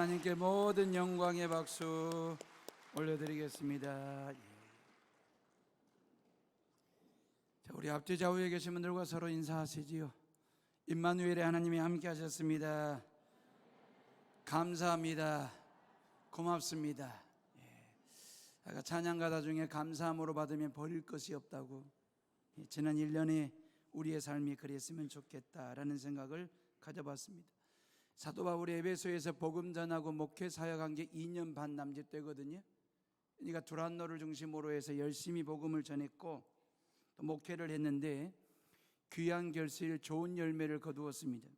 하나님께 모든 영광의 박수 올려드리겠습니다. 자, 우리 앞뒤 좌우에 계신 분들과 서로 인사하시지요. 임마누엘의 하나님이 함께 하셨습니다. 감사합니다. 고맙습니다. 아까 찬양가다 중에 감사함으로 받으면 버릴 것이 없다고, 지난 1년에 우리의 삶이 그랬으면 좋겠다라는 생각을 가져봤습니다. 사도 바울이 에베소에서 복음 전하고 목회 사역한 게 2년 반 남짓 되거든요. 그러니까 두란노를 중심으로 해서 열심히 복음을 전했고 또 목회를 했는데 귀한 결실, 좋은 열매를 거두었습니다.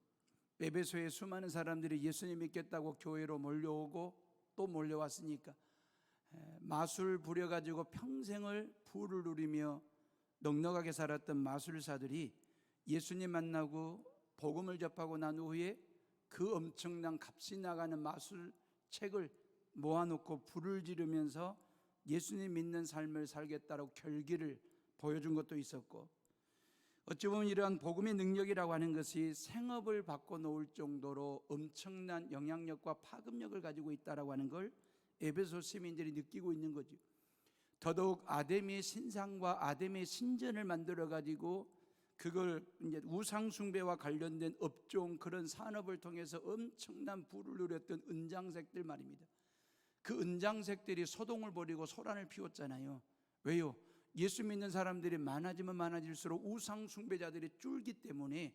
에베소에 수많은 사람들이 예수님 믿겠다고 교회로 몰려오고 또 몰려왔으니까 마술 부려가지고 평생을 부를 누리며 넉넉하게 살았던 마술사들이 예수님 만나고 복음을 접하고 난 후에 그 엄청난 값이 나가는 마술책을 모아놓고 불을 지르면서 예수님 믿는 삶을 살겠다고 결기를 보여준 것도 있었고, 어찌 보면 이러한 복음의 능력이라고 하는 것이 생업을 바꿔놓을 정도로 엄청난 영향력과 파급력을 가지고 있다고 하는 걸 에베소 시민들이 느끼고 있는 거죠. 더더욱 아담의 신상과 아담의 신전을 만들어 가지고 그걸 이제 우상 숭배와 관련된 업종, 그런 산업을 통해서 엄청난 부를 누렸던 은장색들 말입니다. 그 은장색들이 소동을 벌이고 소란을 피웠잖아요. 왜요? 예수 믿는 사람들이 많아지면 많아질수록 우상 숭배자들이 줄기 때문에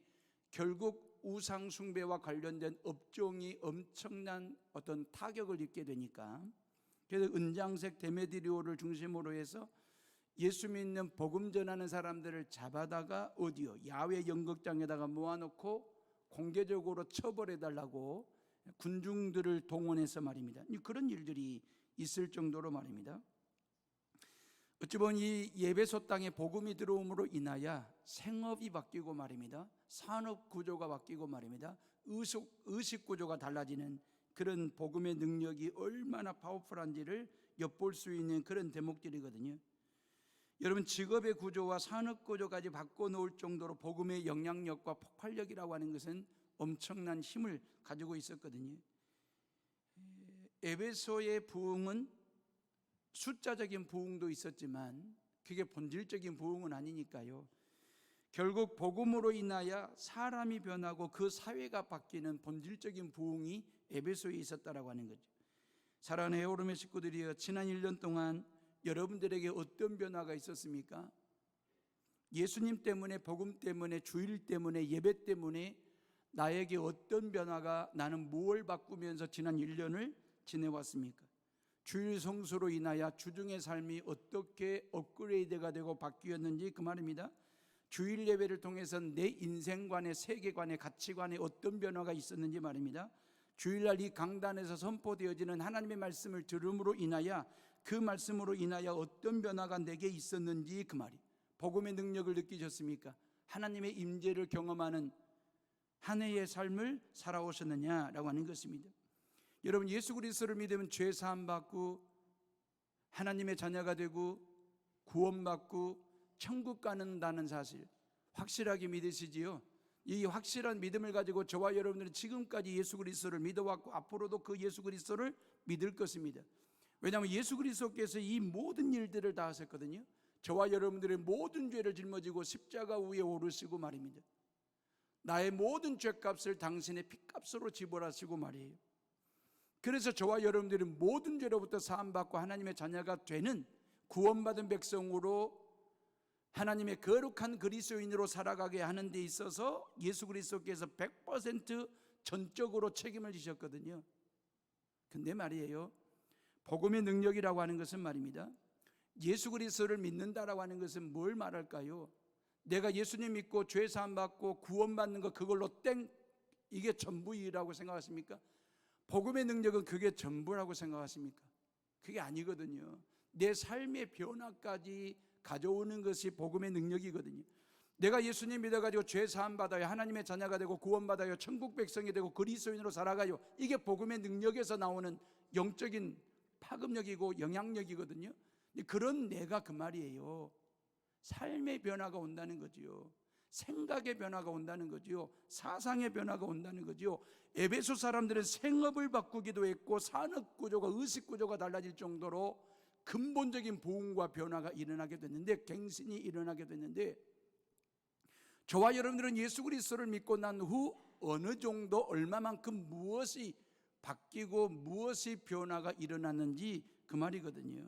결국 우상 숭배와 관련된 업종이 엄청난 어떤 타격을 입게 되니까, 그래서 은장색 데메드리오를 중심으로 해서 예수 믿는 복음 전하는 사람들을 잡아다가 어디요? 야외 연극장에다가 모아놓고 공개적으로 처벌해달라고 군중들을 동원해서 말입니다. 그런 일들이 있을 정도로 말입니다. 어찌 보면 이 에베소 땅에 복음이 들어옴으로 인하여 생업이 바뀌고 말입니다. 산업 구조가 바뀌고 말입니다. 의식 구조가 달라지는 그런 복음의 능력이 얼마나 파워풀한지를 엿볼 수 있는 그런 대목들이거든요. 여러분, 직업의 구조와 산업 구조까지 바꿔놓을 정도로 복음의 영향력과 폭발력이라고 하는 것은 엄청난 힘을 가지고 있었거든요. 에베소의 부흥은 숫자적인 부흥도 있었지만 그게 본질적인 부흥은 아니니까요. 결국 복음으로 인하여 사람이 변하고 그 사회가 바뀌는 본질적인 부흥이 에베소에 있었다라고 하는 거죠. 사랑하는 에오름의 식구들이여, 지난 1년 동안 여러분들에게 어떤 변화가 있었습니까? 예수님 때문에, 복음 때문에, 주일 때문에, 예배 때문에 나에게 어떤 변화가, 나는 무엇을 바꾸면서 지난 1년을 지내왔습니까? 주일 성수로 인하여 주중의 삶이 어떻게 업그레이드가 되고 바뀌었는지 그 말입니다. 주일 예배를 통해서 내 인생관의, 세계관의, 가치관에 어떤 변화가 있었는지 말입니다. 주일날 이 강단에서 선포되어지는 하나님의 말씀을 들음으로 인하여 그 말씀으로 인하여 어떤 변화가 내게 있었는지 그 말이, 복음의 능력을 느끼셨습니까? 하나님의 임재를 경험하는 한 해의 삶을 살아오셨느냐라고 하는 것입니다. 여러분, 예수 그리스도를 믿으면 죄 사함 받고 하나님의 자녀가 되고 구원받고 천국 가는다는 사실 확실하게 믿으시지요? 이 확실한 믿음을 가지고 저와 여러분들은 지금까지 예수 그리스도를 믿어왔고 앞으로도 그 예수 그리스도를 믿을 것입니다. 왜냐하면 예수 그리스도께서 이 모든 일들을 다 하셨거든요. 저와 여러분들의 모든 죄를 짊어지고 십자가 위에 오르시고 말입니다. 나의 모든 죄값을 당신의 피값으로 지불하시고 말이에요. 그래서 저와 여러분들이 모든 죄로부터 사함받고 하나님의 자녀가 되는 구원받은 백성으로 하나님의 거룩한 그리스도인으로 살아가게 하는 데 있어서 예수 그리스도께서 100% 전적으로 책임을 지셨거든요. 근데 말이에요, 복음의 능력이라고 하는 것은 말입니다, 예수 그리스도를 믿는다라고 하는 것은 뭘 말할까요? 내가 예수님 믿고 죄 사함 받고 구원받는 것, 그걸로 땡, 이게 전부이라고 생각하십니까? 복음의 능력은 그게 전부라고 생각하십니까? 그게 아니거든요. 내 삶의 변화까지 가져오는 것이 복음의 능력이거든요. 내가 예수님 믿어가지고 죄 사함 받아요, 하나님의 자녀가 되고 구원받아요, 천국 백성이 되고 그리스도인으로 살아가요. 이게 복음의 능력에서 나오는 영적인 파급력이고 영향력이거든요. 그런 내가 그 말이에요. 삶의 변화가 온다는 거지요. 생각의 변화가 온다는 거지요. 사상의 변화가 온다는 거지요. 에베소 사람들은 생업을 바꾸기도 했고 산업 구조가, 의식 구조가 달라질 정도로 근본적인 부흥과 변화가 일어나게 됐는데, 갱신이 일어나게 됐는데, 저와 여러분들은 예수 그리스도를 믿고 난 후 어느 정도, 얼마만큼 무엇이 바뀌고 무엇이 변화가 일어났는지 그 말이거든요.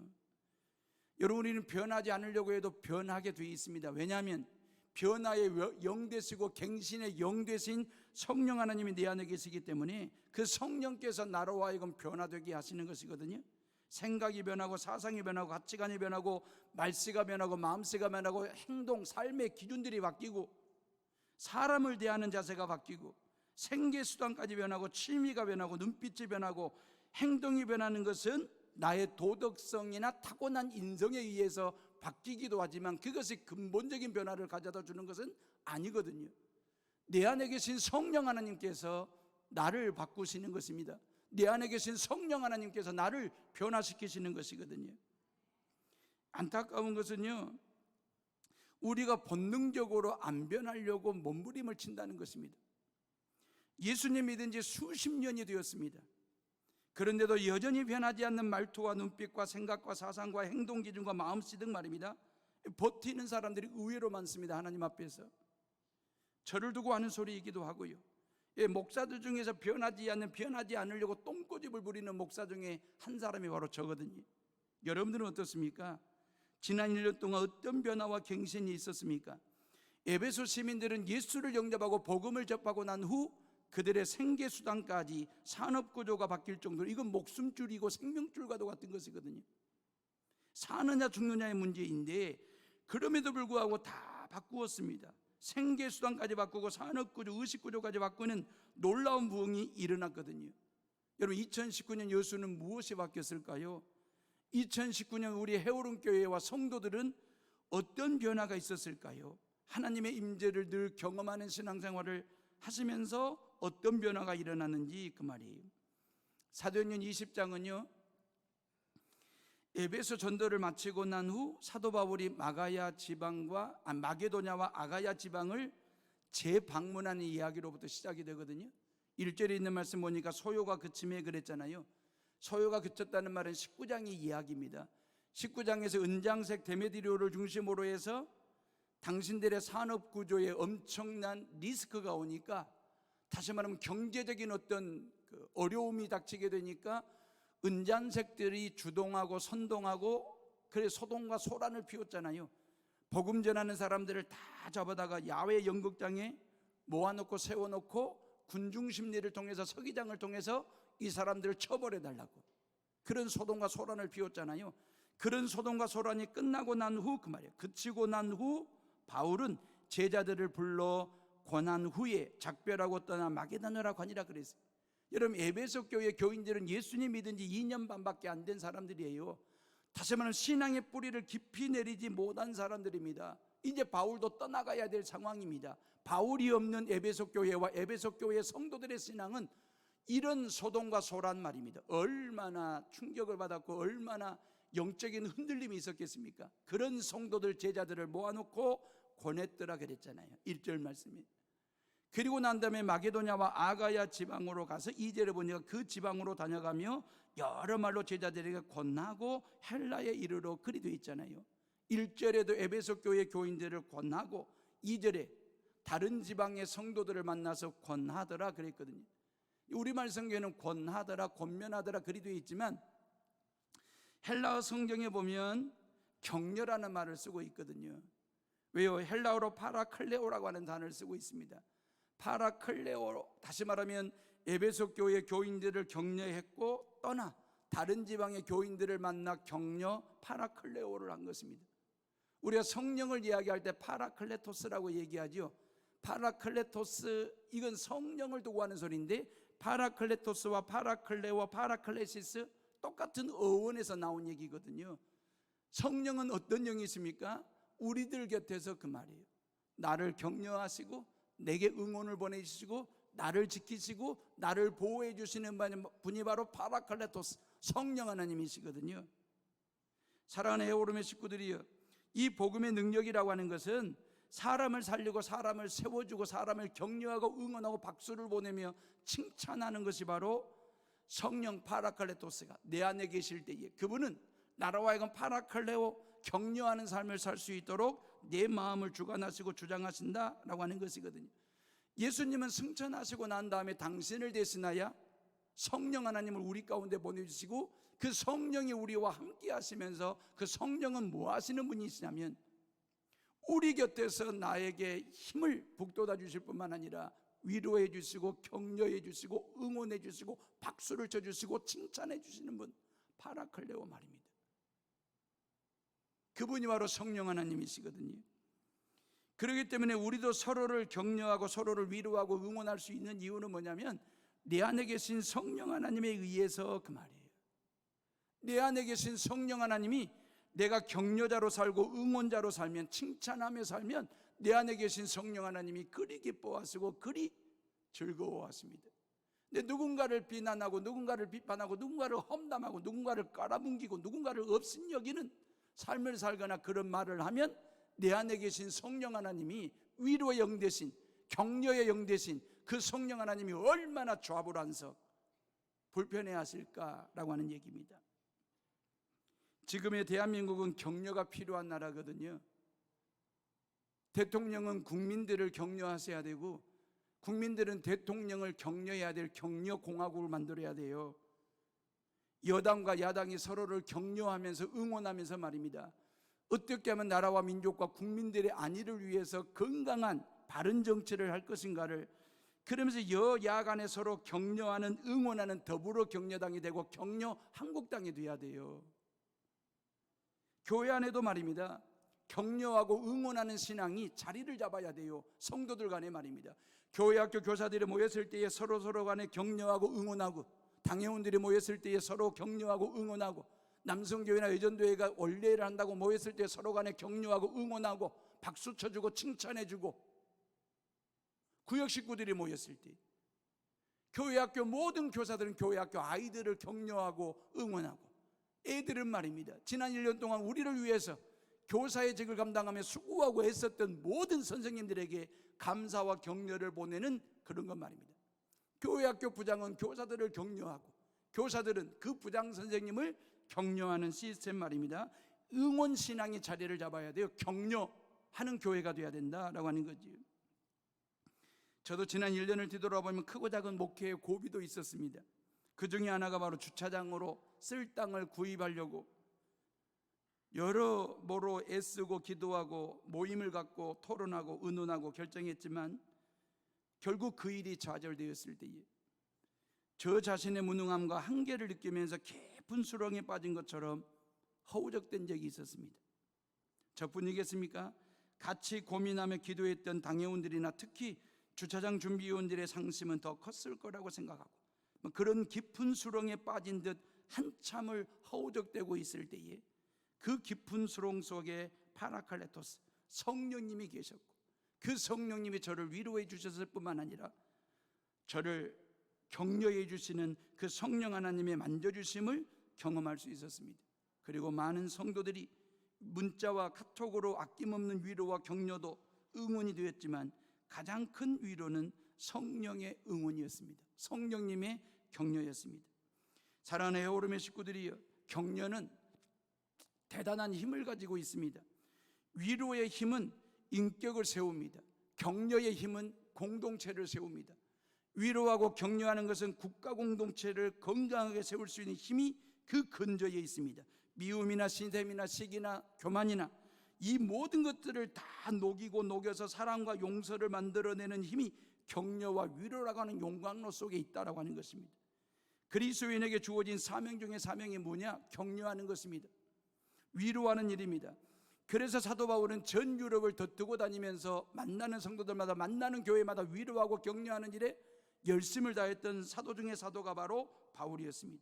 여러분, 우리는 변하지 않으려고 해도 변하게 되어 있습니다. 왜냐하면 변화의 영 되시고 갱신의 영 되신 성령 하나님이 내 안에 계시기 때문에 그 성령께서 나로 하여금 변화되게 하시는 것이거든요. 생각이 변하고 사상이 변하고 가치관이 변하고 말씨가 변하고 마음씨가 변하고 행동, 삶의 기준들이 바뀌고 사람을 대하는 자세가 바뀌고 생계수단까지 변하고 취미가 변하고 눈빛이 변하고 행동이 변하는 것은 나의 도덕성이나 타고난 인성에 의해서 바뀌기도 하지만 그것이 근본적인 변화를 가져다 주는 것은 아니거든요. 내 안에 계신 성령 하나님께서 나를 바꾸시는 것입니다. 내 안에 계신 성령 하나님께서 나를 변화시키시는 것이거든요. 안타까운 것은요, 우리가 본능적으로 안 변하려고 몸부림을 친다는 것입니다. 예수님 믿은 지 수십 년이 되었습니다. 그런데도 여전히 변하지 않는 말투와 눈빛과 생각과 사상과 행동 기준과 마음씨 등 말입니다. 버티는 사람들이 의외로 많습니다. 하나님 앞에서 저를 두고 하는 소리이기도 하고요. 목사들 중에서 변하지 않으려고 똥꼬집을 부리는 목사 중에 한 사람이 바로 저거든요. 여러분들은 어떻습니까? 지난 1년 동안 어떤 변화와 갱신이 있었습니까? 에베소 시민들은 예수를 영접하고 복음을 접하고 난 후 그들의 생계수단까지 산업구조가 바뀔 정도로, 이건 목숨줄이고 생명줄과도 같은 것이거든요. 사느냐 죽느냐의 문제인데 그럼에도 불구하고 다 바꾸었습니다. 생계수단까지 바꾸고 산업구조, 의식구조까지 바꾸는 놀라운 부흥이 일어났거든요. 여러분, 2019년 여수는 무엇이 바뀌었을까요? 2019년 우리 해오름교회와 성도들은 어떤 변화가 있었을까요? 하나님의 임재를 늘 경험하는 신앙생활을 하시면서 어떤 변화가 일어났는지 그 말이에요. 사도행전 20장은요, 에베소 전도를 마치고 난 후 사도 바울이 마게도냐와 아가야 지방을 재방문하는 이야기로부터 시작이 되거든요. 1절에 있는 말씀 보니까 소요가 그침에 그랬잖아요. 소요가 그쳤다는 말은 19장의 이야기입니다. 19장에서 은장색 데메디료를 중심으로 해서 당신들의 산업구조에 엄청난 리스크가 오니까, 다시 말하면 경제적인 어떤 어려움이 닥치게 되니까 은잔색들이 주동하고 선동하고, 그래 소동과 소란을 피웠잖아요. 복음 전하는 사람들을 다 잡아다가 야외 연극장에 모아놓고 세워놓고 군중심리를 통해서, 서기장을 통해서 이 사람들을 처벌해달라고, 그런 소동과 소란을 피웠잖아요. 그런 소동과 소란이 끝나고 난 후, 그 말이에요, 그치고 난 후 바울은 제자들을 불러 고난 후에 작별하고 떠나 마게도냐로 가니라 그랬어요. 여러분, 에베소 교회 교인들은 예수님 믿은 지 2년 반밖에 안 된 사람들이에요. 다시 말하면 신앙의 뿌리를 깊이 내리지 못한 사람들입니다. 이제 바울도 떠나가야 될 상황입니다. 바울이 없는 에베소 교회와 에베소 교회 성도들의 신앙은 이런 소동과 소란 말입니다. 얼마나 충격을 받았고 얼마나 영적인 흔들림이 있었겠습니까? 그런 성도들, 제자들을 모아놓고 권했더라 그랬잖아요. 1절 말씀이. 그리고 난 다음에 마게도냐와 아가야 지방으로 가서 2절에 보니까 그 지방으로 다녀가며 여러 말로 제자들에게 권하고 헬라에 이르러, 그리 되어 있잖아요. 1절에도 에베소 교회 교인들을 권하고 2절에 다른 지방의 성도들을 만나서 권하더라 그랬거든요. 우리말 성경에는 권하더라, 권면하더라 그리 되어 있지만 헬라어 성경에 보면 격려라는 말을 쓰고 있거든요. 왜요? 헬라어로 파라클레오라고 하는 단어를 쓰고 있습니다. 파라클레오, 다시 말하면 에베소 교회 교인들을 격려했고 떠나 다른 지방의 교인들을 만나 격려, 파라클레오를 한 것입니다. 우리가 성령을 이야기할 때 파라클레토스라고 얘기하죠. 파라클레토스, 이건 성령을 두고 하는 소리인데 파라클레토스와 파라클레와 파라클레시스 똑같은 어원에서 나온 얘기거든요. 성령은 어떤 영이 있습니까? 우리들 곁에서, 그 말이에요, 나를 격려하시고 내게 응원을 보내주시고 나를 지키시고 나를 보호해 주시는 분이 바로 파라클레토스, 성령 하나님이시거든요. 사랑하는 해오름의 식구들이요, 이 복음의 능력이라고 하는 것은 사람을 살리고 사람을 세워주고 사람을 격려하고 응원하고 박수를 보내며 칭찬하는 것이 바로 성령 파라클레토스가 내 안에 계실 때에 그분은 나라와 하여금 파라클레오 격려하는 삶을 살 수 있도록 내 마음을 주관하시고 주장하신다라고 하는 것이거든요. 예수님은 승천하시고 난 다음에 당신을 대신하여 성령 하나님을 우리 가운데 보내주시고 그 성령이 우리와 함께 하시면서 그 성령은 뭐 하시는 분이시냐면 우리 곁에서 나에게 힘을 북돋아 주실 뿐만 아니라 위로해 주시고 격려해 주시고 응원해 주시고 박수를 쳐 주시고 칭찬해 주시는 분, 파라클레오 말입니다. 그분이 바로 성령 하나님이시거든요. 그렇기 때문에 우리도 서로를 격려하고 서로를 위로하고 응원할 수 있는 이유는 뭐냐면 내 안에 계신 성령 하나님에 의해서 그 말이에요. 내 안에 계신 성령 하나님이 내가 격려자로 살고 응원자로 살면, 칭찬하며 살면 내 안에 계신 성령 하나님이 그리 기뻐하시고 그리 즐거워하십니다. 근데 누군가를 비난하고 누군가를 비판하고 누군가를 험담하고 누군가를 깔아뭉기고 누군가를 업신여기는 삶을 살거나 그런 말을 하면 내 안에 계신 성령 하나님이 위로의 영 대신 격려의 영 대신 그 성령 하나님이 얼마나 좌불안석 불편해 하실까라고 하는 얘기입니다. 지금의 대한민국은 격려가 필요한 나라거든요. 대통령은 국민들을 격려하셔야 되고 국민들은 대통령을 격려해야 될 격려공화국을 만들어야 돼요. 여당과 야당이 서로를 격려하면서 응원하면서 말입니다. 어떻게 하면 나라와 민족과 국민들의 안위를 위해서 건강한 바른 정치를 할 것인가를 그러면서 여야 간에 서로 격려하는 응원하는 더불어 격려당이 되고 격려 한국당이 돼야 돼요. 교회 안에도 말입니다. 격려하고 응원하는 신앙이 자리를 잡아야 돼요. 성도들 간에 말입니다. 교회 학교 교사들이 모였을 때에 서로 간에 격려하고 응원하고 당회원들이 모였을 때에 서로 격려하고 응원하고 남성교회나 여전도회가 원례를 한다고 모였을 때 서로 간에 격려하고 응원하고 박수 쳐주고 칭찬해주고 구역 식구들이 모였을 때 교회 학교 모든 교사들은 교회 학교 아이들을 격려하고 응원하고 애들은 말입니다. 지난 1년 동안 우리를 위해서 교사의 직을 감당하며 수고하고 애썼던 모든 선생님들에게 감사와 격려를 보내는 그런 것 말입니다. 교회 학교 부장은 교사들을 격려하고 교사들은 그 부장 선생님을 격려하는 시스템 말입니다. 응원 신앙이 자리를 잡아야 돼요. 격려하는 교회가 돼야 된다라고 하는 거지. 저도 지난 1년을 뒤돌아보면 크고 작은 목회의 고비도 있었습니다. 그 중에 하나가 바로 주차장으로 쓸 땅을 구입하려고 여러모로 애쓰고 기도하고 모임을 갖고 토론하고 의논하고 결정했지만 결국 그 일이 좌절되었을 때에 저 자신의 무능함과 한계를 느끼면서 깊은 수렁에 빠진 것처럼 허우적된 적이 있었습니다. 저뿐이겠습니까? 같이 고민하며 기도했던 당회원들이나 특히 주차장 준비위원들의 상심은 더 컸을 거라고 생각하고 그런 깊은 수렁에 빠진 듯 한참을 허우적대고 있을 때에 그 깊은 수렁 속에 파라클레토스 성령님이 계셨고 그 성령님이 저를 위로해 주셨을 뿐만 아니라 저를 격려해 주시는 그 성령 하나님의 만져주심을 경험할 수 있었습니다. 그리고 많은 성도들이 문자와 카톡으로 아낌없는 위로와 격려도 응원이 되었지만 가장 큰 위로는 성령의 응원이었습니다. 성령님의 격려였습니다. 사랑하는 에어오름의 식구들이여, 격려는 대단한 힘을 가지고 있습니다. 위로의 힘은 인격을 세웁니다. 격려의 힘은 공동체를 세웁니다. 위로하고 격려하는 것은 국가 공동체를 건강하게 세울 수 있는 힘이 그 근저에 있습니다. 미움이나 신샘이나 시기나 교만이나 이 모든 것들을 다 녹이고 녹여서 사랑과 용서를 만들어내는 힘이 격려와 위로라고 하는 용광로 속에 있다라고 하는 것입니다. 그리스도인에게 주어진 사명 중에 사명이 뭐냐? 격려하는 것입니다. 위로하는 일입니다. 그래서 사도 바울은 전 유럽을 덧두고 다니면서 만나는 성도들마다 만나는 교회마다 위로하고 격려하는 일에 열심을 다했던 사도 중에 사도가 바로 바울이었습니다.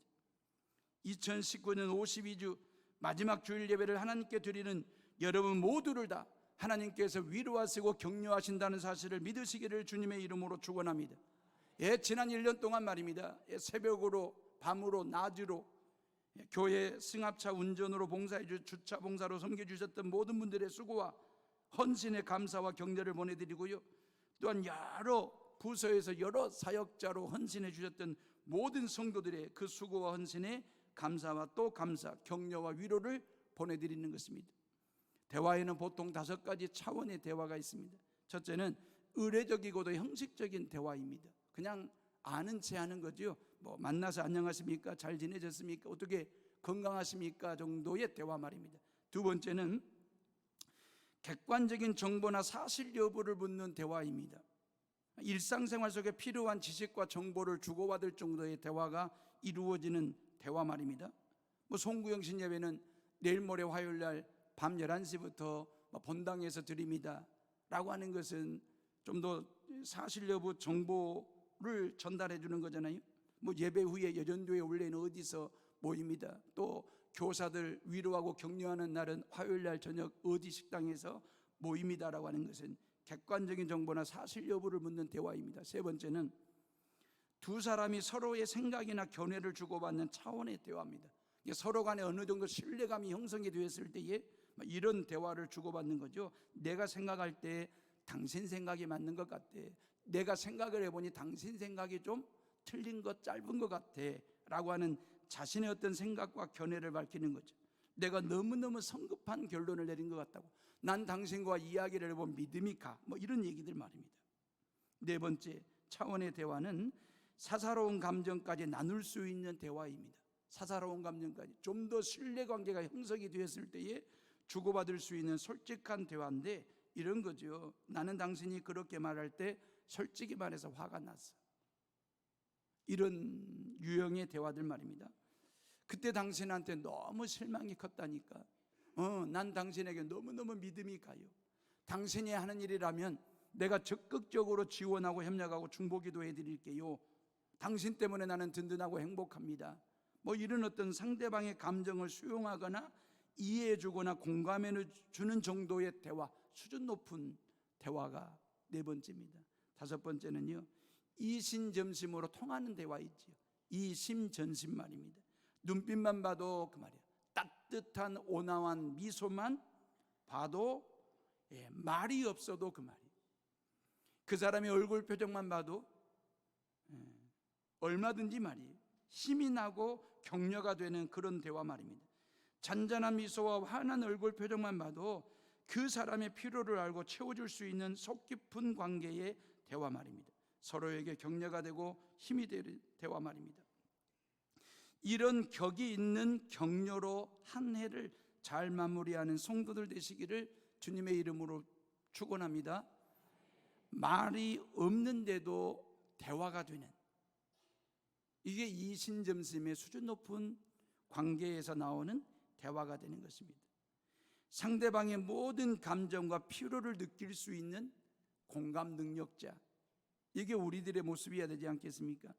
2019년 52주 마지막 주일 예배를 하나님께 드리는 여러분 모두를 다 하나님께서 위로하시고 격려하신다는 사실을 믿으시기를 주님의 이름으로 축원합니다. 지난 1년 동안 말입니다. 새벽으로 밤으로 낮으로 교회 승합차 운전으로 봉사해 주셨던 주차 봉사로 섬겨주셨던 모든 분들의 수고와 헌신의 감사와 격려를 보내드리고요, 또한 여러 부서에서 여러 사역자로 헌신해 주셨던 모든 성도들의 그 수고와 헌신에 감사와 또 감사, 격려와 위로를 보내드리는 것입니다. 대화에는 보통 5가지 차원의 대화가 있습니다. 첫째는 의례적이고도 형식적인 대화입니다. 그냥 아는 체 하는 거죠. 뭐 만나서 안녕하십니까, 잘 지내셨습니까, 어떻게 건강하십니까 정도의 대화 말입니다. 두 번째는 객관적인 정보나 사실 여부를 묻는 대화입니다. 일상생활 속에 필요한 지식과 정보를 주고받을 정도의 대화가 이루어지는 대화 말입니다. 뭐 송구영신 예배는 내일 모레 화요일 날 밤 11시부터 본당에서 드립니다 라고 하는 것은 좀 더 사실 여부 정보를 전달해 주는 거잖아요. 뭐 예배 후에 여전도에 원래는 어디서 모입니다. 또 교사들 위로하고 격려하는 날은 화요일 날 저녁 어디 식당에서 모입니다라고 하는 것은 객관적인 정보나 사실 여부를 묻는 대화입니다. 세 번째는 두 사람이 서로의 생각이나 견해를 주고받는 차원의 대화입니다. 서로 간에 어느 정도 신뢰감이 형성이 되었을 때에 이런 대화를 주고받는 거죠. 내가 생각할 때 당신 생각이 맞는 것 같아, 내가 생각을 해보니 당신 생각이 좀 틀린 것, 짧은 것 같아 라고 하는 자신의 어떤 생각과 견해를 밝히는 거죠. 내가 너무너무 성급한 결론을 내린 것 같다고, 난 당신과 이야기를 해보면 믿음이 가, 뭐 이런 얘기들 말입니다. 네 번째 차원의 대화는 사사로운 감정까지 나눌 수 있는 대화입니다. 사사로운 감정까지 좀 더 신뢰관계가 형성이 되었을 때에 주고받을 수 있는 솔직한 대화인데 이런 거죠. 나는 당신이 그렇게 말할 때 솔직히 말해서 화가 났어, 이런 유형의 대화들 말입니다. 그때 당신한테 너무 실망이 컸다니까, 난 당신에게 너무너무 믿음이 가요, 당신이 하는 일이라면 내가 적극적으로 지원하고 협력하고 중보기도 해드릴게요, 당신 때문에 나는 든든하고 행복합니다. 뭐 이런 어떤 상대방의 감정을 수용하거나 이해해주거나 공감해주는 정도의 대화, 수준 높은 대화가 네 번째입니다. 다섯 번째는요, 이심전심으로 통하는 대화 있죠. 이심전심 말입니다. 눈빛만 봐도 그 말이에요. 따뜻한 온화한 미소만 봐도 말이 없어도 그 말이에요. 그 사람의 얼굴 표정만 봐도 얼마든지 말이에요. 힘이 나고 격려가 되는 그런 대화 말입니다. 잔잔한 미소와 환한 얼굴 표정만 봐도 그 사람의 필요를 알고 채워줄 수 있는 속 깊은 관계의 대화 말입니다. 서로에게 격려가 되고 힘이 되는 대화 말입니다. 이런 격이 있는 격려로 한 해를 잘 마무리하는 성도들 되시기를 주님의 이름으로 축원합니다. 말이 없는데도 대화가 되는, 이게 이심전심의 수준 높은 관계에서 나오는 대화가 되는 것입니다. 상대방의 모든 감정과 필요를 느낄 수 있는 공감 능력자, 이게 우리들의 모습이어야 되지 않겠습니까?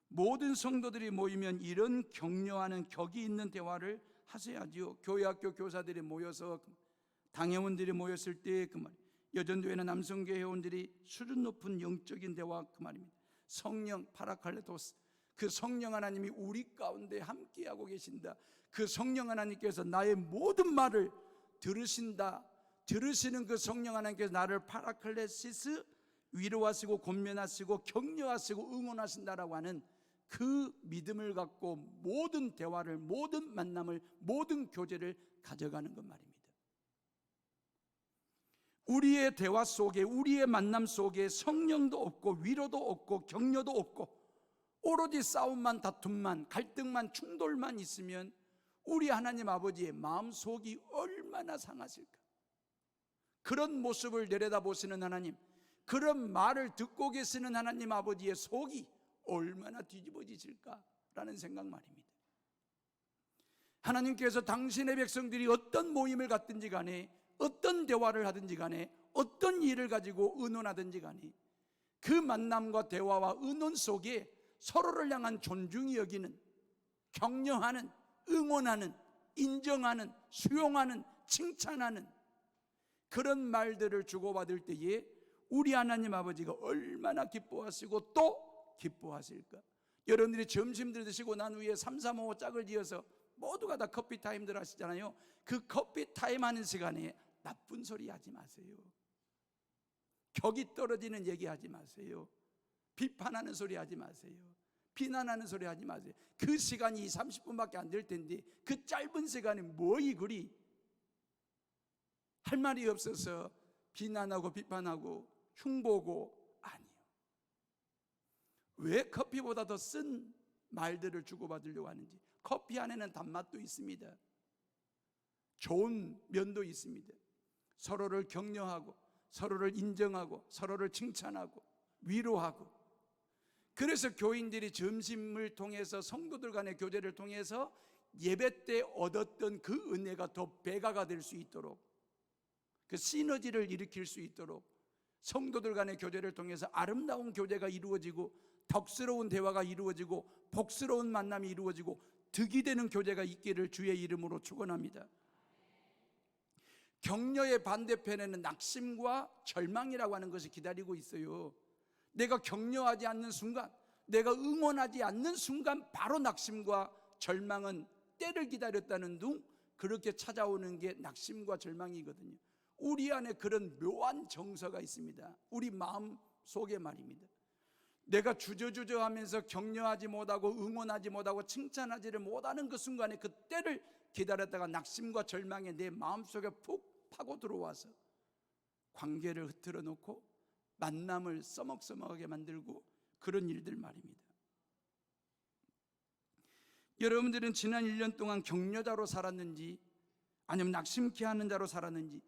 모든 성도들이 모이면 이런 격려하는 격이 있는 대화를 하셔야지요. 교회 학교 교사들이 모여서, 당회원들이 모였을 때 그 말, 여전도에는 남성교회 회원들이 수준 높은 영적인 대화 그 말입니다. 성령 파라칼레토스, 그 성령 하나님이 우리 가운데 함께하고 계신다. 그 성령 하나님께서 나의 모든 말을 들으신다. 들으시는 그 성령 하나님께서 나를 파라클레시스, 위로하시고 권면하시고 격려하시고 응원하신다라고 하는 그 믿음을 갖고 모든 대화를, 모든 만남을, 모든 교제를 가져가는 것 말입니다. 우리의 대화 속에, 우리의 만남 속에 성령도 없고 위로도 없고 격려도 없고 오로지 싸움만, 다툼만, 갈등만, 충돌만 있으면 우리 하나님 아버지의 마음속이 얼마나 상하실까? 그런 모습을 내려다보시는 하나님, 그런 말을 듣고 계시는 하나님 아버지의 속이 얼마나 뒤집어지실까라는 생각 말입니다. 하나님께서 당신의 백성들이 어떤 모임을 갖든지 간에, 어떤 대화를 하든지 간에, 어떤 일을 가지고 의논하든지 간에 그 만남과 대화와 의논 속에 서로를 향한 존중이 여기는, 격려하는, 응원하는, 인정하는, 수용하는, 칭찬하는 그런 말들을 주고받을 때에 우리 하나님 아버지가 얼마나 기뻐하시고 또 기뻐하실까? 여러분들이 점심들 드시고 난 후에 3, 3, 5 짝을 지어서 모두가 다 커피 타임들 하시잖아요. 그 커피 타임 하는 시간에 나쁜 소리 하지 마세요. 격이 떨어지는 얘기하지 마세요. 비판하는 소리 하지 마세요. 비난하는 소리 하지 마세요. 그 시간이 30분밖에 안 될 텐데 그 짧은 시간에 뭐이 그리 할 말이 없어서 비난하고 비판하고 흉보고, 아니요. 왜 커피보다 더 쓴 말들을 주고받으려고 하는지. 커피 안에는 단맛도 있습니다. 좋은 면도 있습니다. 서로를 격려하고 서로를 인정하고 서로를 칭찬하고 위로하고. 그래서 교인들이 점심을 통해서 성도들 간의 교제를 통해서 예배 때 얻었던 그 은혜가 더 배가가 될 수 있도록, 그 시너지를 일으킬 수 있도록 성도들 간의 교제를 통해서 아름다운 교제가 이루어지고 덕스러운 대화가 이루어지고 복스러운 만남이 이루어지고 득이 되는 교제가 있기를 주의 이름으로 축원합니다. 격려의 반대편에는 낙심과 절망이라고 하는 것이 기다리고 있어요. 내가 격려하지 않는 순간, 내가 응원하지 않는 순간 바로 낙심과 절망은 때를 기다렸다는 둥 그렇게 찾아오는 게 낙심과 절망이거든요. 우리 안에 그런 묘한 정서가 있습니다. 우리 마음 속에 말입니다. 내가 주저주저 하면서 격려하지 못하고 응원하지 못하고 칭찬하지를 못하는 그 순간에 그 때를 기다렸다가 낙심과 절망이 내 마음속에 푹 파고 들어와서 관계를 흐트러 놓고 만남을 써먹써먹하게 만들고 그런 일들 말입니다. 여러분들은 지난 1년 동안 격려자로 살았는지 아니면 낙심케 하는 자로 살았는지,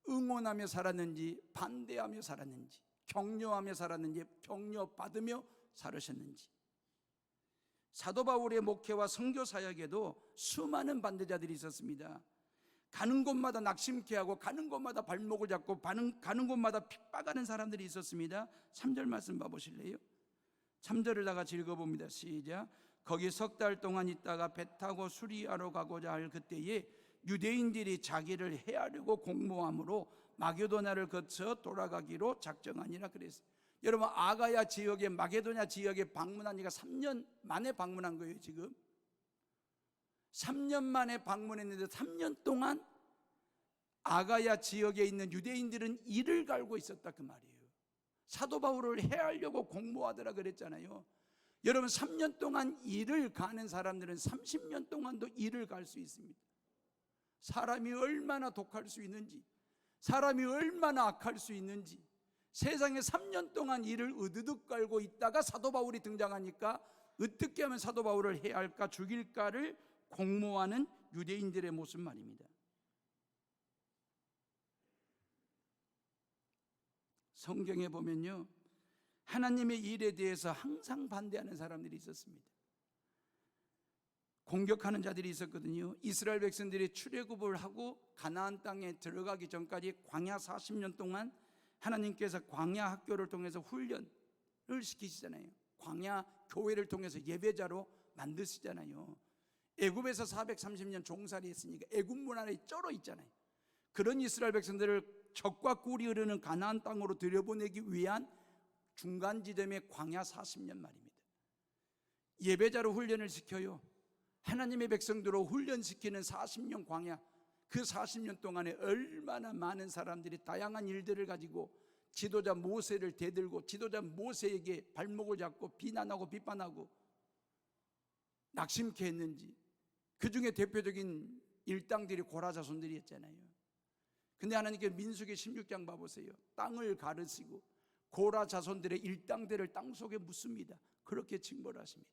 응원하며 살았는지 반대하며 살았는지, 격려하며 살았는지 격려받으며 살으셨는지. 사도 바울의 목회와 선교 사역에도 수많은 반대자들이 있었습니다. 가는 곳마다 낙심케 하고 가는 곳마다 발목을 잡고 가는 곳마다 핍박하는 사람들이 있었습니다. 3절 말씀 봐보실래요? 3절을 다 같이 읽어봅니다. 시작. 거기 석 달 동안 있다가 배 타고 수리하러 가고자 할 그때에 유대인들이 자기를 해하려고 공모함으로 마게도냐를 거쳐 돌아가기로 작정하니라 그랬어요. 여러분, 아가야 지역에 마게도냐 지역에 방문한 지가 3년 만에 방문한 거예요. 지금 3년 만에 방문했는데 3년 동안 아가야 지역에 있는 유대인들은 이를 갈고 있었다 그 말이에요. 사도 바울을 해하려고 공모하더라 그랬잖아요. 여러분, 3년 동안 이를 가는 사람들은 30년 동안도 이를 갈 수 있습니다. 사람이 얼마나 독할 수 있는지, 사람이 얼마나 악할 수 있는지, 세상에 3년 동안 이를 으드득 깔고 있다가 사도 바울이 등장하니까 어떻게 하면 사도 바울을 해야 할까, 죽일까를 공모하는 유대인들의 모습 말입니다. 성경에 보면요, 하나님의 일에 대해서 항상 반대하는 사람들이 있었습니다. 공격하는 자들이 있었거든요. 이스라엘 백성들이 출애굽을 하고 가나안 땅에 들어가기 전까지 광야 40년 동안 하나님께서 광야 학교를 통해서 훈련을 시키시잖아요. 광야 교회를 통해서 예배자로 만드시잖아요. 애굽에서 430년 종살이 했으니까 애굽 문화에 쩔어 있잖아요. 그런 이스라엘 백성들을 적과 꿀이 흐르는 가나안 땅으로 들여보내기 위한 중간 지점의 광야 40년 말입니다. 예배자로 훈련을 시켜요. 하나님의 백성들로 훈련시키는 40년 광야, 그 40년 동안에 얼마나 많은 사람들이 다양한 일들을 가지고 지도자 모세를 대들고 지도자 모세에게 발목을 잡고 비난하고 비판하고 낙심케 했는지. 그 중에 대표적인 일당들이 고라 자손들이었잖아요. 근데 하나님께서 민수기 16장 봐보세요. 땅을 가르시고 고라 자손들의 일당들을 땅속에 묻습니다. 그렇게 징벌하십니다.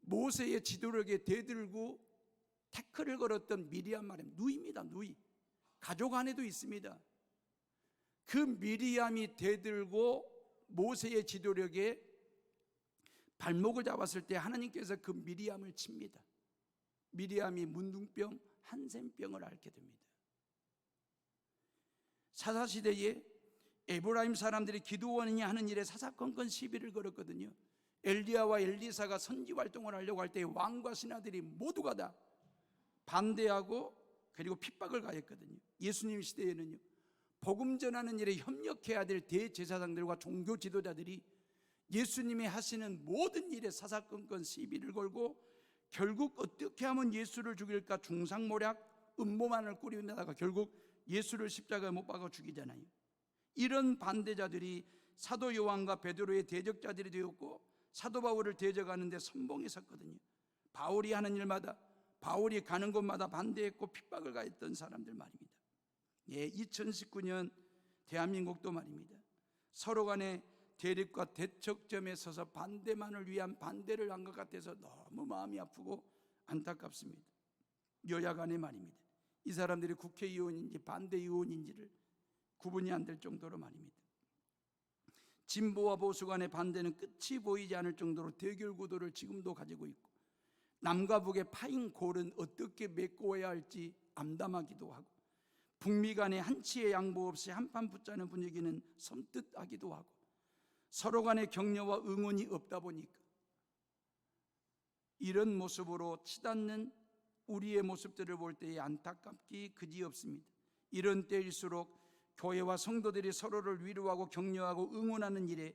모세의 지도력에 대들고 태클을 걸었던 미리암 말입니다. 누이입니다. 누이. 가족 안에도 있습니다. 그 미리암이 대들고 모세의 지도력에 발목을 잡았을 때 하나님께서 그 미리암을 칩니다. 미리암이 문둥병, 한센병을 앓게 됩니다. 사사시대에 에브라임 사람들이 기드온이 하는 일에 사사건건 시비를 걸었거든요. 엘리야와 엘리사가 선지 활동을 하려고 할 때 왕과 신하들이 모두가 다 반대하고 그리고 핍박을 가했거든요. 예수님 시대에는요, 복음 전하는 일에 협력해야 될 대제사장들과 종교 지도자들이 예수님이 하시는 모든 일에 사사건건 시비를 걸고 결국 어떻게 하면 예수를 죽일까 중상모략, 음모만을 꾸리다가 결국 예수를 십자가에 못 박아 죽이잖아요. 이런 반대자들이 사도 요한과 베드로의 대적자들이 되었고 사도 바울을 대적하는데 선봉에 섰거든요. 바울이 하는 일마다, 바울이 가는 곳마다 반대했고 핍박을 가했던 사람들 말입니다. 2019년 대한민국도 말입니다. 서로 간에 대립과 대척점에 서서 반대만을 위한 반대를 한 것 같아서 너무 마음이 아프고 안타깝습니다. 여야 간에 말입니다. 이 사람들이 국회의원인지 반대의원인지를 구분이 안 될 정도로 말입니다. 진보와 보수 간의 반대는 끝이 보이지 않을 정도로 대결 구도를 지금도 가지고 있고, 남과 북의 파인 골은 어떻게 메꿔야 할지 암담하기도 하고, 북미 간의 한치의 양보 없이 한판 붙자는 분위기는 섬뜩하기도 하고, 서로 간의 격려와 응원이 없다 보니까 이런 모습으로 치닫는 우리의 모습들을 볼 때에 안타깝기 그지없습니다. 이런 때일수록 교회와 성도들이 서로를 위로하고 격려하고 응원하는 일에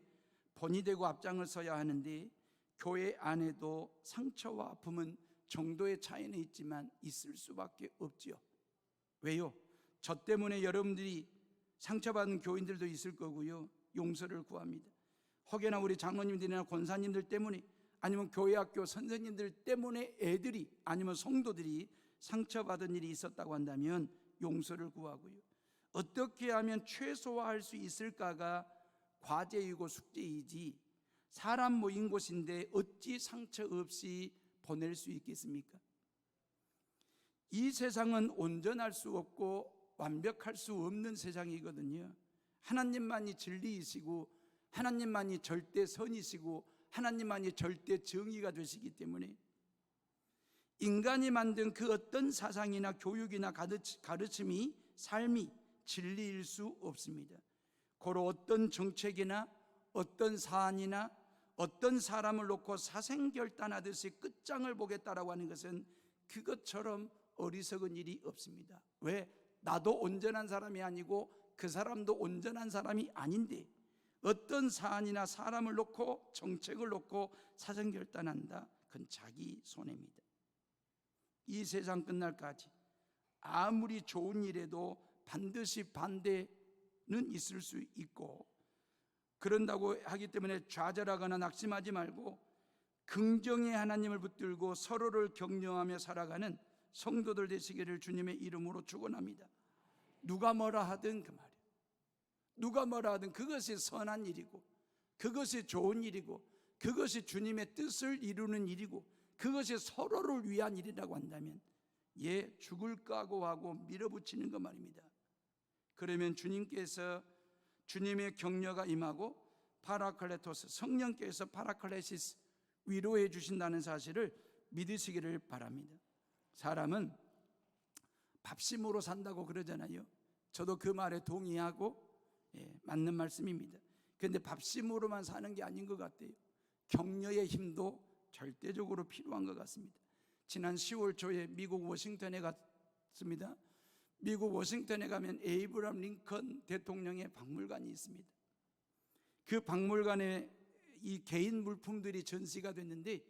본이 되고 앞장을 서야 하는데, 교회 안에도 상처와 아픔은 정도의 차이는 있지만 있을 수밖에 없지요. 왜요? 저 때문에 여러분들이 상처받은 교인들도 있을 거고요. 용서를 구합니다. 혹여나 우리 장로님들이나 권사님들 때문에, 아니면 교회 학교 선생님들 때문에 애들이, 아니면 성도들이 상처받은 일이 있었다고 한다면 용서를 구하고요. 어떻게 하면 최소화할 수 있을까가 과제이고 숙제이지, 사람 모인 곳인데 어찌 상처 없이 보낼 수 있겠습니까? 이 세상은 온전할 수 없고 완벽할 수 없는 세상이거든요. 하나님만이 진리이시고 하나님만이 절대 선이시고 하나님만이 절대 정의가 되시기 때문에 인간이 만든 그 어떤 사상이나 교육이나 가르침이, 삶이 진리일 수 없습니다. 고로 어떤 정책이나 어떤 사안이나 어떤 사람을 놓고 사생결단하듯이 끝장을 보겠다라고 하는 것은 그것처럼 어리석은 일이 없습니다. 왜? 나도 온전한 사람이 아니고 그 사람도 온전한 사람이 아닌데 어떤 사안이나 사람을 놓고 정책을 놓고 사생결단한다? 그건 자기 손해입니다. 이 세상 끝날까지 아무리 좋은 일에도 반드시 반대는 있을 수 있고, 그런다고 하기 때문에 좌절하거나 낙심하지 말고 긍정의 하나님을 붙들고 서로를 격려하며 살아가는 성도들 되시기를 주님의 이름으로 축원합니다. 누가 뭐라 하든 그 말이에요. 누가 뭐라 하든 그것이 선한 일이고, 그것이 좋은 일이고, 그것이 주님의 뜻을 이루는 일이고, 그것이 서로를 위한 일이라고 한다면 죽을 각오하고 밀어붙이는 것 말입니다. 그러면 주님께서 주님의 격려가 임하고 파라클레토스, 성령께서 파라클레시스, 위로해 주신다는 사실을 믿으시기를 바랍니다. 사람은 밥심으로 산다고 그러잖아요. 저도 그 말에 동의하고 맞는 말씀입니다. 그런데 밥심으로만 사는 게 아닌 것 같아요. 격려의 힘도 절대적으로 필요한 것 같습니다. 지난 10월 초에 미국 워싱턴에 갔습니다. 미국 워싱턴에 가면 에이브람 링컨 대통령의 박물관이 있습니다. 그 박물관에 이 개인 물품들이 전시가 됐는데,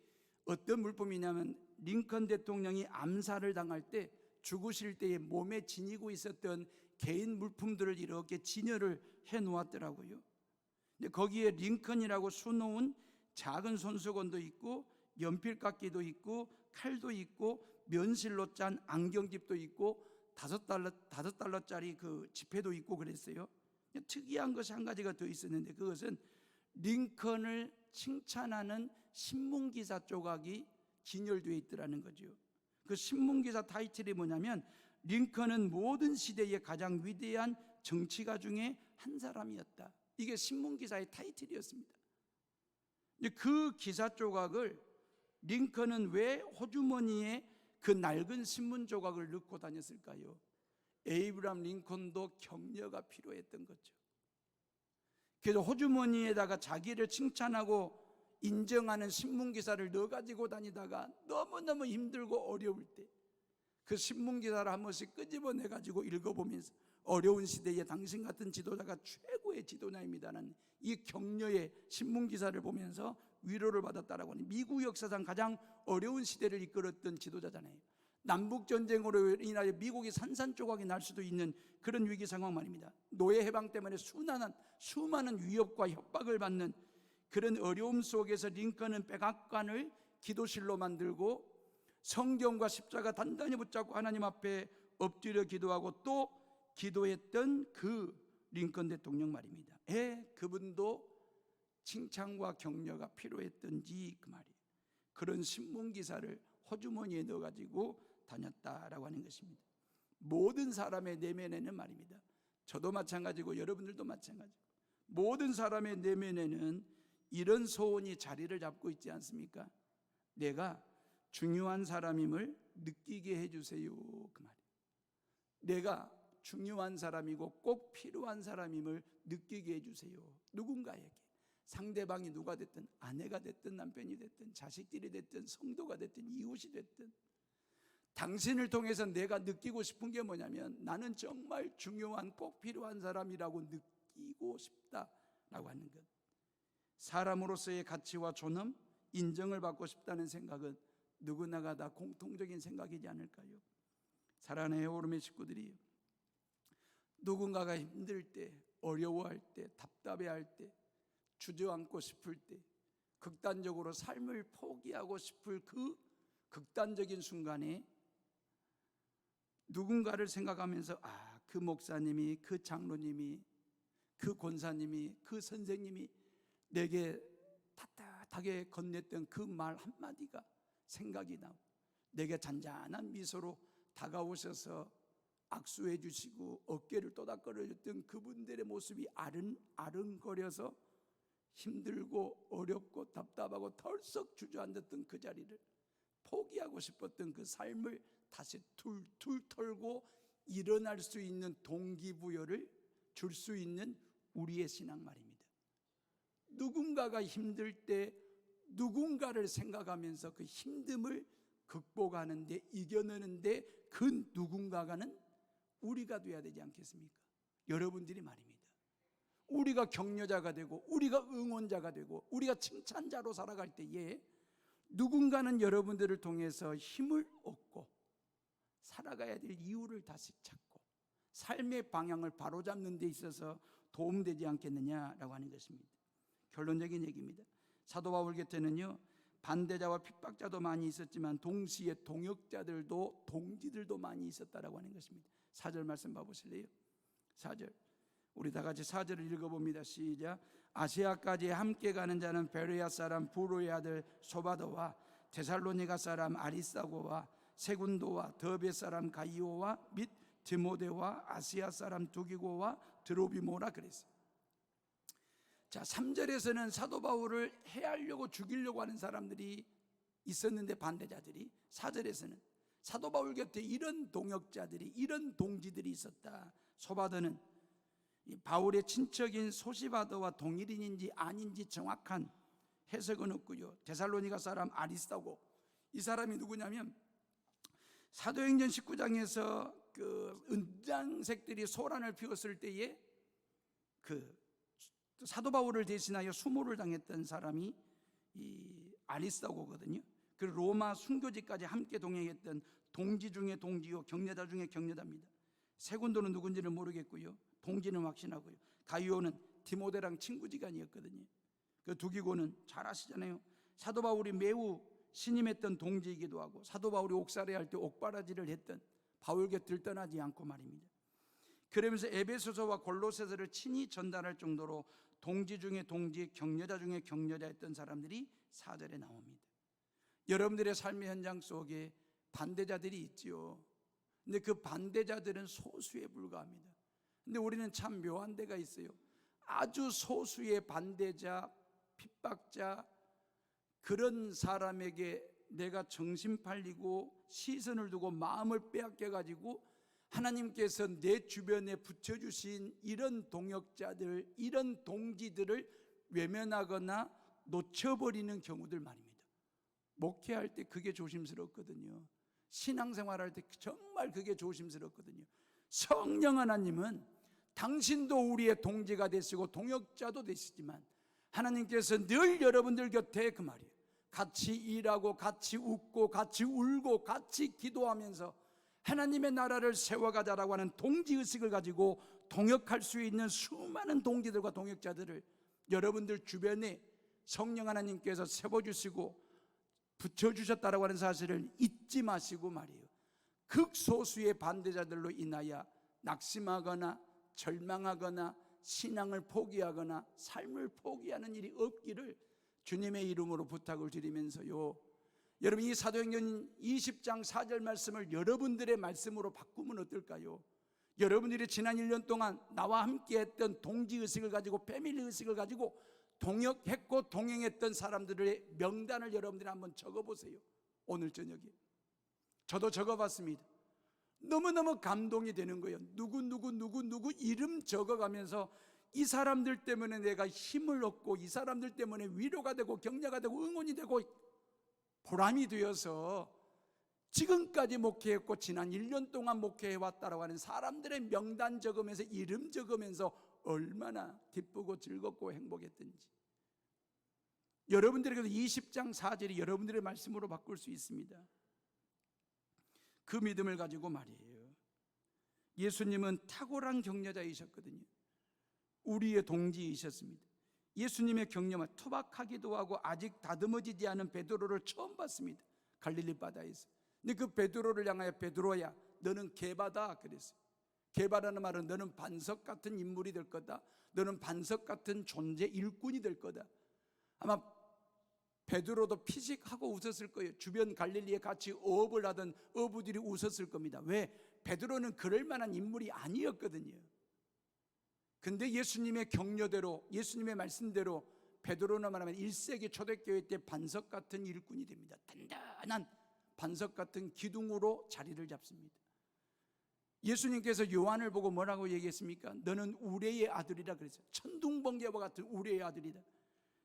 어떤 물품이냐면 링컨 대통령이 암살을 당할 때, 죽으실 때에 몸에 지니고 있었던 개인 물품들을 이렇게 진열을 해 놓았더라고요. 근데 거기에 링컨이라고 수놓은 작은 손수건도 있고, 연필깎이도 있고, 칼도 있고, 면실로 짠 안경집도 있고, $5짜리 그 지폐도 있고 그랬어요. 특이한 것이 한 가지가 더 있었는데, 그것은 링컨을 칭찬하는 신문기사 조각이 진열되어 있더라는 거죠. 그 신문기사 타이틀이 뭐냐면, 링컨은 모든 시대의 가장 위대한 정치가 중에 한 사람이었다. 이게 신문기사의 타이틀이었습니다. 그 기사 조각을 링컨은 왜 호주머니에 그 낡은 신문 조각을 넣고 다녔을까요? 에이브람 링컨도 격려가 필요했던 거죠. 그래서 호주머니에다가 자기를 칭찬하고 인정하는 신문기사를 넣어가지고 다니다가 너무너무 힘들고 어려울 때 그 신문기사를 한 번씩 끄집어내가지고 읽어보면서 어려운 시대에 당신 같은 지도자가 최고의 지도자입니다라는 이 격려의 신문기사를 보면서 위로를 받았다라고 하는, 미국 역사상 가장 어려운 시대를 이끌었던 지도자잖아요. 남북전쟁으로 인하여 미국이 산산조각이 날 수도 있는 그런 위기 상황 말입니다. 노예 해방 때문에 수많은 위협과 협박을 받는 그런 어려움 속에서 링컨은 백악관을 기도실로 만들고 성경과 십자가 단단히 붙잡고 하나님 앞에 엎드려 기도하고 또 기도했던 그 링컨 대통령 말입니다. 그분도 칭찬과 격려가 필요했던지 그 말이에요. 그런 신문 기사를 호주머니에 넣어가지고 다녔다라고 하는 것입니다. 모든 사람의 내면에는 말입니다. 저도 마찬가지고 여러분들도 마찬가지고 모든 사람의 내면에는 이런 소원이 자리를 잡고 있지 않습니까? 내가 중요한 사람임을 느끼게 해주세요 그 말이에요. 내가 중요한 사람이고 꼭 필요한 사람임을 느끼게 해주세요. 누군가에게, 상대방이 누가 됐든, 아내가 됐든 남편이 됐든 자식들이 됐든 성도가 됐든 이웃이 됐든, 당신을 통해서 내가 느끼고 싶은 게 뭐냐면 나는 정말 중요한 꼭 필요한 사람이라고 느끼고 싶다라고 하는 것. 사람으로서의 가치와 존엄, 인정을 받고 싶다는 생각은 누구나가 다 공통적인 생각이지 않을까요? 사랑하는 헤어름의 식구들이 누군가가 힘들 때, 어려워할 때, 답답해할 때, 주저앉고 싶을 때, 극단적으로 삶을 포기하고 싶을 그 극단적인 순간에 누군가를 생각하면서 그 목사님이, 그 장로님이, 그 권사님이, 그 선생님이 내게 따뜻하게 건넸던 그 말 한마디가 생각이 나고 내게 잔잔한 미소로 다가오셔서 악수해 주시고 어깨를 또닥거려 줬던 그분들의 모습이 아른거려서 힘들고 어렵고 답답하고 털썩 주저앉았던 그 자리를 포기하고 싶었던 그 삶을 다시 툴툴 털고 일어날 수 있는 동기부여를 줄 수 있는 우리의 신앙 말입니다. 누군가가 힘들 때 누군가를 생각하면서 그 힘듦을 극복하는데, 이겨내는데 그 누군가가는 우리가 돼야 되지 않겠습니까? 여러분들이 말입니다. 우리가 격려자가 되고 우리가 응원자가 되고 우리가 칭찬자로 살아갈 때에 누군가는 여러분들을 통해서 힘을 얻고 살아가야 될 이유를 다시 찾고 삶의 방향을 바로잡는 데 있어서 도움되지 않겠느냐라고 하는 것입니다. 결론적인 얘기입니다. 사도 바울 곁에는요, 반대자와 핍박자도 많이 있었지만 동시에 동역자들도 동지들도 많이 있었다라고 하는 것입니다. 4절 말씀 봐보실래요? 4절 우리 다 같이 4절을 읽어봅니다. 시작. 아시아까지 함께 가는 자는 베레아 사람 부로의 아들 소바도와 데살로니가 사람 아리스다고와 세군도와 더베 사람 가이오와 및 디모데와 아시아 사람 두기고와 드로비모라 그랬어요. 자, 3절에서는 사도 바울을 해하려고 죽이려고 하는 사람들이 있었는데 반대자들이, 4절에서는 사도 바울 곁에 이런 동역자들이, 이런 동지들이 있었다. 소바더는 바울의 친척인 소시바더와 동일인인지 아닌지 정확한 해석은 없고요. 데살로니가 사람 아리스다고, 이 사람이 누구냐면 사도행전 19장에서 그 은장색들이 소란을 피웠을 때에 그 사도 바울을 대신하여 수모를 당했던 사람이 이 아리스다고거든요. 그 로마 순교지까지 함께 동행했던 동지 중에 동지요, 격려자 중에 격려자입니다. 세군도는 누군지는 모르겠고요, 동지는 확신하고요. 가이오는 디모데랑 친구지간이었거든요. 그 두기고는 잘 아시잖아요. 사도 바울이 매우 신임했던 동지이기도 하고 사도 바울이 옥살이할 때 옥바라지를 했던 바울 곁을 떠나지 않고 말입니다. 그러면서 에베소서와 골로새서를 친히 전달할 정도로 동지 중에 동지, 격려자 중에 격려자였던 사람들이 4절에 나옵니다. 여러분들의 삶의 현장 속에 반대자들이 있지요. 근데 그 반대자들은 소수에 불과합니다. 근데 우리는 참 묘한 데가 있어요. 아주 소수의 반대자, 핍박자, 그런 사람에게 내가 정신 팔리고 시선을 두고 마음을 빼앗겨가지고 하나님께서 내 주변에 붙여주신 이런 동역자들, 이런 동지들을 외면하거나 놓쳐버리는 경우들 말입니다. 목회할 때 그게 조심스럽거든요. 신앙생활할 때 정말 그게 조심스럽거든요. 성령 하나님은 당신도 우리의 동지가 되시고 동역자도 되시지만 하나님께서 늘 여러분들 곁에 그 말이에요, 같이 일하고 같이 웃고 같이 울고 같이 기도하면서 하나님의 나라를 세워가자라고 하는 동지의식을 가지고 동역할 수 있는 수많은 동지들과 동역자들을 여러분들 주변에 성령 하나님께서 세워주시고 붙여주셨다라고 하는 사실을 잊지 마시고 말이에요. 극소수의 반대자들로 인하여 낙심하거나 절망하거나 신앙을 포기하거나 삶을 포기하는 일이 없기를 주님의 이름으로 부탁을 드리면서요, 여러분 이 사도행전 20장 4절 말씀을 여러분들의 말씀으로 바꾸면 어떨까요? 여러분들이 지난 1년 동안 나와 함께 했던 동지의식을 가지고 패밀리의식을 가지고 동역했고 동행했던 사람들의 명단을 여러분들이 한번 적어보세요. 오늘 저녁에 저도 적어봤습니다. 너무너무 감동이 되는 거예요. 누구 이름 적어가면서 이 사람들 때문에 내가 힘을 얻고 이 사람들 때문에 위로가 되고 격려가 되고 응원이 되고 보람이 되어서 지금까지 목회했고 지난 1년 동안 목회해왔다라고 하는 사람들의 명단 적으면서 이름 적으면서 얼마나 기쁘고 즐겁고 행복했던지, 여러분들에게도 20장 4절이 여러분들의 말씀으로 바꿀 수 있습니다. 그 믿음을 가지고 말이에요. 예수님은 탁월한 격려자이셨거든요. 우리의 동지이셨습니다. 예수님의 격려만 투박하기도 하고 아직 다듬어지지 않은 베드로를 처음 봤습니다. 갈릴리 바다에서. 근데 그 베드로를 향하여 베드로야 너는 개바다 그랬어요. 개바라는 말은 너는 반석 같은 인물이 될 거다. 너는 반석 같은 존재 일꾼이 될 거다. 아마 베드로도 피식하고 웃었을 거예요. 주변 갈릴리에 같이 어업을 하던 어부들이 웃었을 겁니다. 왜? 베드로는 그럴 만한 인물이 아니었거든요. 근데 예수님의 격려대로, 예수님의 말씀대로 베드로나 말하면 1세기 초대교회 때 반석 같은 일꾼이 됩니다. 단단한 반석 같은 기둥으로 자리를 잡습니다. 예수님께서 요한을 보고 뭐라고 얘기했습니까? 너는 우레의 아들이라 그랬어요. 천둥번개와 같은 우레의 아들이다.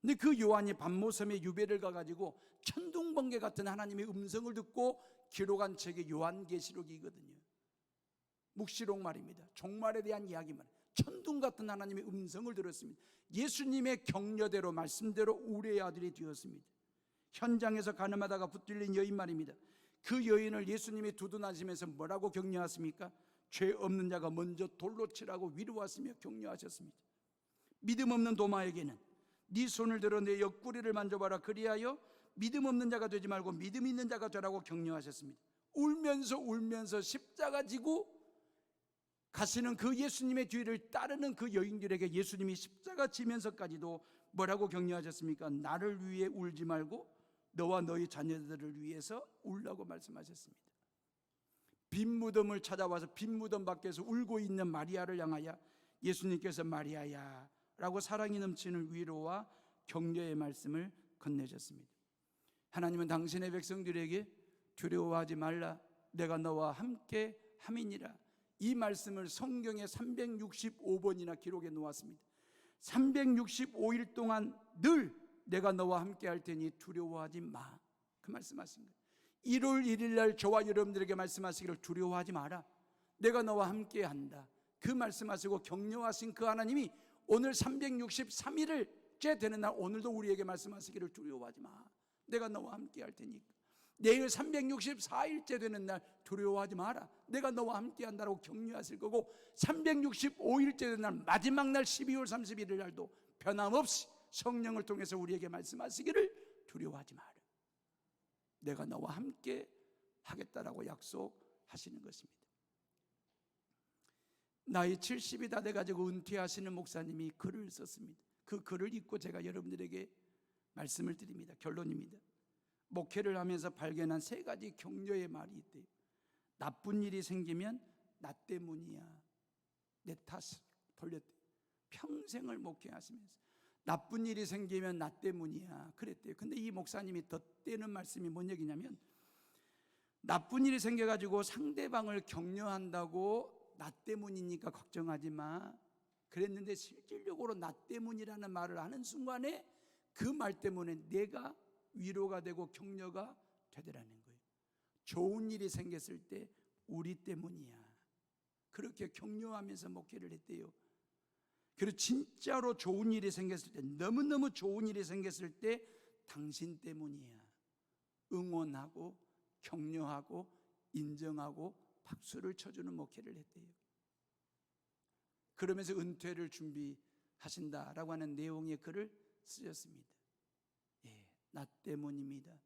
근데 그 요한이 밤모섬에 유배를 가가지고 천둥번개 같은 하나님의 음성을 듣고 기록한 책이 요한계시록이거든요. 묵시록 말입니다. 종말에 대한 이야기 말이에요. 천둥 같은 하나님의 음성을 들었습니다. 예수님의 격려대로 말씀대로 우레의 아들이 되었습니다. 현장에서 가늠하다가 붙들린 여인 말입니다. 그 여인을 예수님이 두둔하시면서 뭐라고 격려하십니까? 죄 없는 자가 먼저 돌로 치라고 위로하시며 격려하셨습니다. 믿음 없는 도마에게는 네 손을 들어 내 옆구리를 만져봐라 그리하여 믿음 없는 자가 되지 말고 믿음 있는 자가 되라고 격려하셨습니다. 울면서 십자가 지고 가시는 그 예수님의 뒤를 따르는 그 여인들에게 예수님이 십자가 지면서까지도 뭐라고 격려하셨습니까? 나를 위해 울지 말고 너와 너희 자녀들을 위해서 울라고 말씀하셨습니다. 빈 무덤을 찾아와서 빈 무덤 밖에서 울고 있는 마리아를 향하여 예수님께서 마리아야 라고 사랑이 넘치는 위로와 격려의 말씀을 건네셨습니다. 하나님은 당신의 백성들에게 두려워하지 말라 내가 너와 함께 함이니라, 이 말씀을 성경에 365번이나 기록해 놓았습니다. 365일 동안 늘 내가 너와 함께 할 테니 두려워하지 마, 그 말씀하신 거예요. 1월 1일 날 저와 여러분들에게 말씀하시기를 두려워하지 마라, 내가 너와 함께 한다, 그 말씀하시고 격려하신 그 하나님이 오늘 363일째 되는 날 오늘도 우리에게 말씀하시기를 두려워하지 마, 내가 너와 함께 할 테니까. 내일 364일째 되는 날 두려워하지 마라, 내가 너와 함께 한다고 격려하실 거고, 365일째 되는 날 마지막 날 12월 31일 날도 변함없이 성령을 통해서 우리에게 말씀하시기를 두려워하지 마라, 내가 너와 함께 하겠다라고 약속하시는 것입니다. 나이 70이 다 돼가지고 은퇴하시는 목사님이 글을 썼습니다. 그 글을 읽고 제가 여러분들에게 말씀을 드립니다. 결론입니다. 목회를 하면서 발견한 3가지 격려의 말이 있대요. 나쁜 일이 생기면 나 때문이야, 내 탓을 돌렸대요. 평생을 목회하시면서 나쁜 일이 생기면 나 때문이야 그랬대요. 근데 이 목사님이 덧대는 말씀이 뭔 얘기냐면, 나쁜 일이 생겨가지고 상대방을 격려한다고 나 때문이니까 걱정하지 마 그랬는데, 실질적으로 나 때문이라는 말을 하는 순간에 그 말 때문에 내가 위로가 되고 격려가 되더라는 거예요. 좋은 일이 생겼을 때 우리 때문이야, 그렇게 격려하면서 목회를 했대요. 그리고 진짜로 좋은 일이 생겼을 때, 너무너무 좋은 일이 생겼을 때 당신 때문이야. 응원하고 격려하고 인정하고 박수를 쳐주는 목회를 했대요. 그러면서 은퇴를 준비하신다라고 하는 내용의 글을 쓰셨습니다. 나 때문입니다.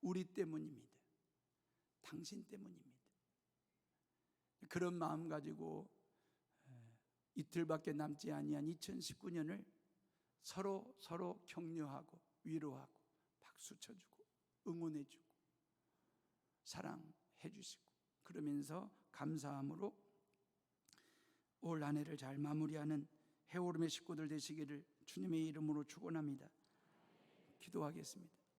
우리 때문입니다. 당신 때문입니다. 그런 마음 가지고 이틀밖에 남지 아니한 2019년을 서로 격려하고 위로하고 박수 쳐주고 응원해주고 사랑해 주시고 그러면서 감사함으로 올 한 해를 잘 마무리하는 해오름의 식구들 되시기를 주님의 이름으로 축원합니다. 기도하겠습니다.